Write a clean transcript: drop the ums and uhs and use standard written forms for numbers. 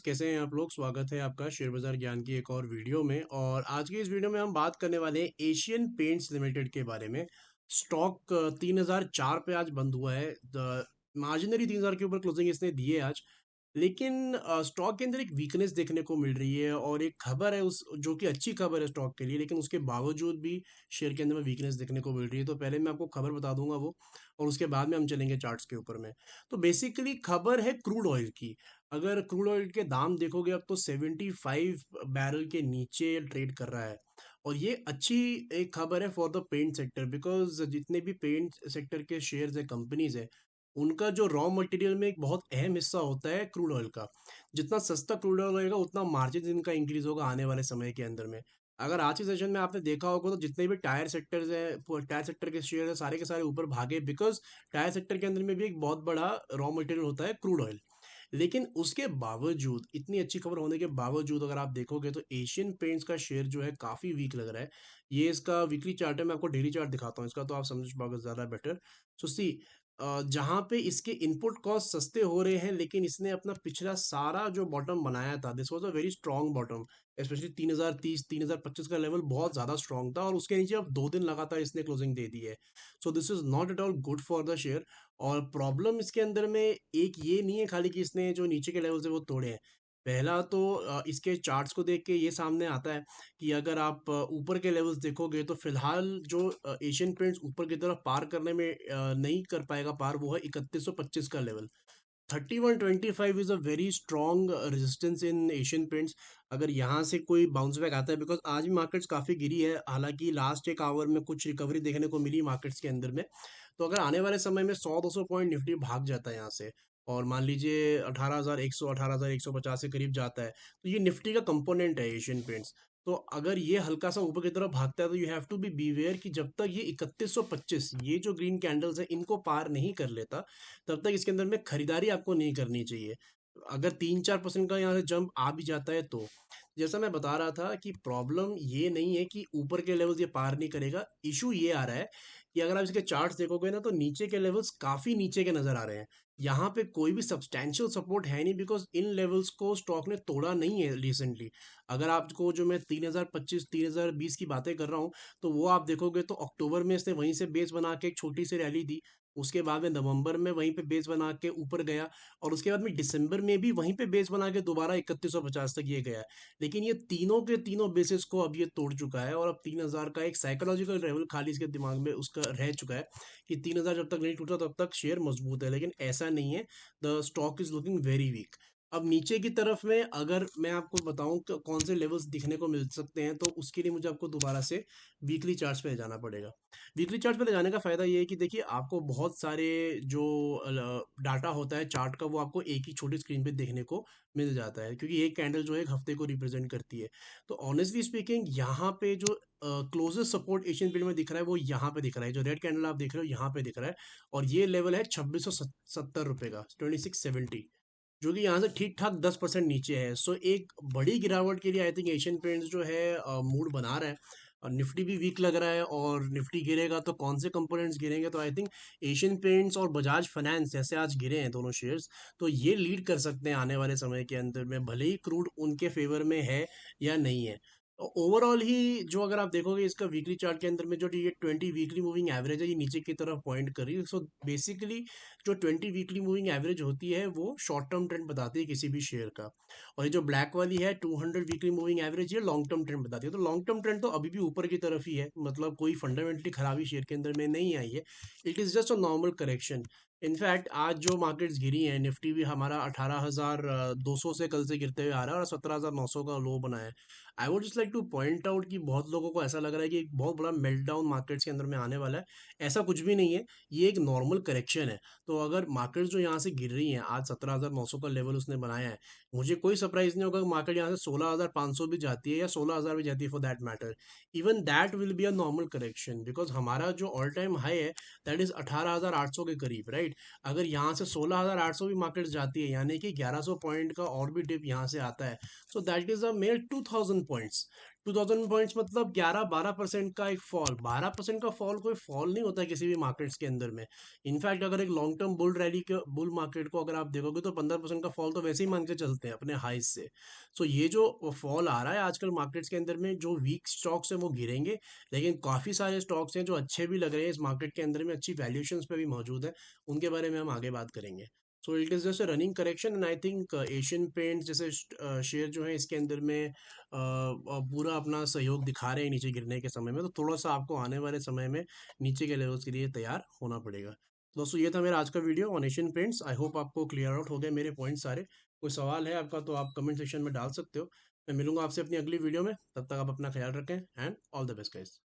कैसे हैं आप लोग। स्वागत है आपका शेयर बाजार ज्ञान की एक और वीडियो में। और आज की इस वीडियो में हम बात करने वाले हैं एशियन पेंट्स लिमिटेड के बारे में। स्टॉक 3004 पे आज बंद हुआ है। मार्जिनरी 3000 के ऊपर क्लोजिंग इसने दी है आज। लेकिन स्टॉक के अंदर एक वीकनेस देखने को मिल रही है और एक खबर है उस जो कि अच्छी खबर है स्टॉक के लिए, लेकिन उसके बावजूद भी शेयर के अंदर में वीकनेस देखने को मिल रही है। तो पहले मैं आपको खबर बता दूंगा वो, और उसके बाद में हम चलेंगे चार्ट्स के ऊपर में। तो बेसिकली खबर है क्रूड ऑयल की। अगर क्रूड ऑयल के दाम देखोगे अब तो 75 बैरल के नीचे ट्रेड कर रहा है। और ये अच्छी एक खबर है for the paint sector, because जितने भी पेंट सेक्टर के शेयर्स है, कंपनीज है, उनका जो रॉ मटेरियल में एक बहुत अहम हिस्सा होता है क्रूड ऑयल का। जितना सस्ता क्रूड ऑयल रहेगा उतना मार्जिन इनका इंक्रीज होगा आने वाले समय के अंदर में। अगर आज के सेशन में आपने देखा होगा तो जितने भी टायर सेक्टर्स हैं, टायर सेक्टर के शेयर है, सारे के सारे ऊपर भागे, बिकॉज टायर सेक्टर के अंदर में भी एक बहुत बड़ा रॉ मटेरियल होता है क्रूड ऑयल। लेकिन उसके बावजूद, इतनी अच्छी खबर होने के बावजूद, अगर आप देखोगे तो एशियन पेंट्स का शेयर जो है काफी वीक लग रहा है। ये इसका वीकली चार्ट है, मैं आपको डेली चार्ट दिखाता हूँ इसका, तो आप समझ पाओगे ज्यादा बेटर। सो सी, जहाँ पे इसके इनपुट कॉस्ट सस्ते हो रहे हैं, लेकिन इसने अपना पिछला सारा जो बॉटम बनाया था, this was a very strong bottom. Specially 3030 3025 का लेवल बहुत ज्यादा स्ट्रॉन्ग था, और उसके नीचे अब 2 दिन लगातार इसने क्लोजिंग दे दी है। So this is not at all good for the share. और प्रॉब्लम इसके अंदर में एक ये नहीं है खाली कि इसने जो नीचे के लेवल है वो तोड़े हैं। पहला तो इसके चार्ट्स को देख के ये सामने आता है कि अगर आप ऊपर के लेवल्स देखोगे तो फिलहाल जो एशियन पेंट्स ऊपर की तरफ पार करने में नहीं कर पाएगा पार, वो है 3125 का level. 3125 is a very strong resistance in Asian paints. अगर यहाँ से कोई बाउंस बैक आता है, बिकॉज आज भी मार्केट्स काफ़ी गिरी है, हालांकि लास्ट एक आवर में कुछ रिकवरी देखने को मिली मार्केट्स के अंदर में। तो अगर आने वाले समय में 100-200 पॉइंट निफ्टी भाग जाता है यहाँ से, और मान लीजिए 18,100 18,150 के करीब जाता है, तो ये निफ्टी का कंपोनेंट है एशियन पेंट्स। तो अगर ये हल्का सा ऊपर की तरफ भागता है तो you have to be beware कि जब तक ये 3125, ये जो ग्रीन कैंडल्स है, इनको पार नहीं कर लेता, तब तक इसके अंदर में खरीदारी आपको नहीं करनी चाहिए। अगर 3-4% का यहाँ से जंप आ भी जाता है तो, जैसा मैं बता रहा था कि प्रॉब्लम ये नहीं है कि ऊपर के लेवल्स ये पार नहीं करेगा। इशू ये आ रहा है कि अगर आप इसके चार्ट्स देखोगे ना, तो नीचे के लेवल्स काफी नीचे के नजर आ रहे हैं। यहाँ पे कोई भी सब्सटैंशियल सपोर्ट है नहीं, बिकॉज इन लेवल्स को स्टॉक ने तोड़ा नहीं है रिसेंटली। अगर आपको जो मैं 3025 3020 की बातें कर रहा हूँ, तो वो आप देखोगे तो अक्टूबर में इसने वहीं से बेस बना के एक छोटी सी रैली दी। उसके बाद में नवंबर में वहीं पे बेस बना के ऊपर गया, और उसके बाद में दिसंबर में भी वहीं पे बेस बना के दोबारा 3150 तक ये गया। लेकिन ये तीनों के तीनों बेसिस को अब ये तोड़ चुका है, और अब 3000 का एक साइकोलॉजिकल लेवल खाली इसके दिमाग में उसका रह चुका है कि 3000 जब तक नहीं टूटा तब तक शेयर मजबूत है। लेकिन ऐसा नहीं है, the stock is looking very weak. अब नीचे की तरफ में अगर मैं आपको बताऊं कि कौन से लेवल्स दिखने को मिल सकते हैं, तो उसके लिए मुझे आपको दोबारा से वीकली चार्ट्स पे ले जाना पड़ेगा। वीकली चार्ट पे ले जाने का फायदा ये है कि देखिए, आपको बहुत सारे जो डाटा होता है चार्ट का, वो आपको एक ही छोटी स्क्रीन पे देखने को मिल जाता है, क्योंकि एक कैंडल जो है एक हफ्ते को रिप्रेजेंट करती है। तो ऑनेस्टली स्पीकिंग, यहाँ पे जो क्लोजेस्ट सपोर्ट एशियन पीरियड में दिख रहा है वो यहाँ पे दिख रहा है, जो रेड कैंडल आप देख रहे हो यहाँ पे दिख रहा है। और ये लेवल है 2670 रुपए का, 2670, जो कि यहाँ से ठीक ठाक 10% नीचे है। सो एक बड़ी गिरावट के लिए आई थिंक एशियन पेंट्स जो है मूड बना रहा है। और निफ्टी भी वीक लग रहा है, और निफ्टी गिरेगा तो कौन से कंपोनेंट्स गिरेंगे, तो आई थिंक एशियन पेंट्स और बजाज फाइनेंस जैसे आज गिरे हैं दोनों शेयर्स, तो ये लीड कर सकते हैं आने वाले समय के अंदर में, भले ही क्रूड उनके फेवर में है या नहीं है। ओवरऑल ही जो अगर आप देखोगे इसका वीकली चार्ट के अंदर में, जो ये 20 वीकली मूविंग एवरेज है, ये नीचे की तरफ पॉइंट कर रही है। सो बेसिकली जो 20 वीकली मूविंग एवरेज होती है वो शॉर्ट टर्म ट्रेंड बताती है किसी भी शेयर का। और ये जो ब्लैक वाली है 200 वीकली मूविंग एवरेज, ये लॉन्ग टर्म ट्रेंड बताती है। तो लॉन्ग टर्म ट्रेंड तो अभी भी ऊपर की तरफ ही है, मतलब कोई फंडामेंटली खराबी शेयर के अंदर में नहीं आई है। It is just a normal correction. In fact आज जो मार्केट्स गिरी हैं, निफ्टी भी हमारा 18,200 से कल से गिरते हुए आ रहा है, और 17,900 का लो बना है। I would just like two point out कि बहुत लोगों को ऐसा लग रहा है कि एक बहुत बड़ा मेल्टडाउन मार्केट्स के अंदर में आने वाला है। ऐसा कुछ भी नहीं है, ये एक नॉर्मल करेक्शन है। तो अगर मार्केट्स जो यहाँ से गिर रही हैं, आज 17,900 का लेवल उसने बनाया है, मुझे कोई सरप्राइज नहीं होगा कि मार्केट यहाँ से 16,500 भी जाती है या 16,000 भी जाती है for that matter. Even that will be a normal correction, because हमारा जो ऑल टाइम हाई है दैट इज 18,800 के करीब, राइट। अगर यहाँ से 16,800 भी मार्केट जाती है, यानी कि 1100 पॉइंट का और भी डिप यहाँ से आता है, so that is a mayor 2000 points. 2000 points मतलब 11-12% का एक फॉल। 12% का फॉल कोई फॉल नहीं होता है किसी भी मार्केट्स के अंदर में। इनफैक्ट अगर एक लॉन्ग टर्म बुल रैली के बुल मार्केट को अगर आप देखोगे तो 15% का फॉल तो वैसे ही मान के चलते हैं अपने हाइस से। सो ये जो फॉल आ रहा है आजकल मार्केट्स के अंदर में, जो वीक स्टॉक्स हैं वो गिरेंगे, लेकिन काफ़ी सारे स्टॉक्स हैं जो अच्छे भी लग रहे हैं इस मार्केट के अंदर में, अच्छी वैल्यूएशंस पे भी मौजूद है। उनके बारे में हम आगे बात करेंगे। So it is just a running correction, and I think Asian paints जैसे शेयर जो है इसके अंदर में पूरा अपना सहयोग दिखा रहे हैं नीचे गिरने के समय में, तो थोड़ा सा आपको आने वाले समय में नीचे के लेवल्स के लिए तैयार होना पड़ेगा। दोस्तों ये था मेरा आज का video on Asian paints. I hope आपको क्लियर आउट हो गए मेरे पॉइंट सारे। कोई सवाल है आपका तो आप कमेंट सेक्शन में डाल सकते हो। मैं मिलूंगा आपसे अपनी अगली वीडियो में, तब तक आप अपना ख्याल रखें and all the best guys.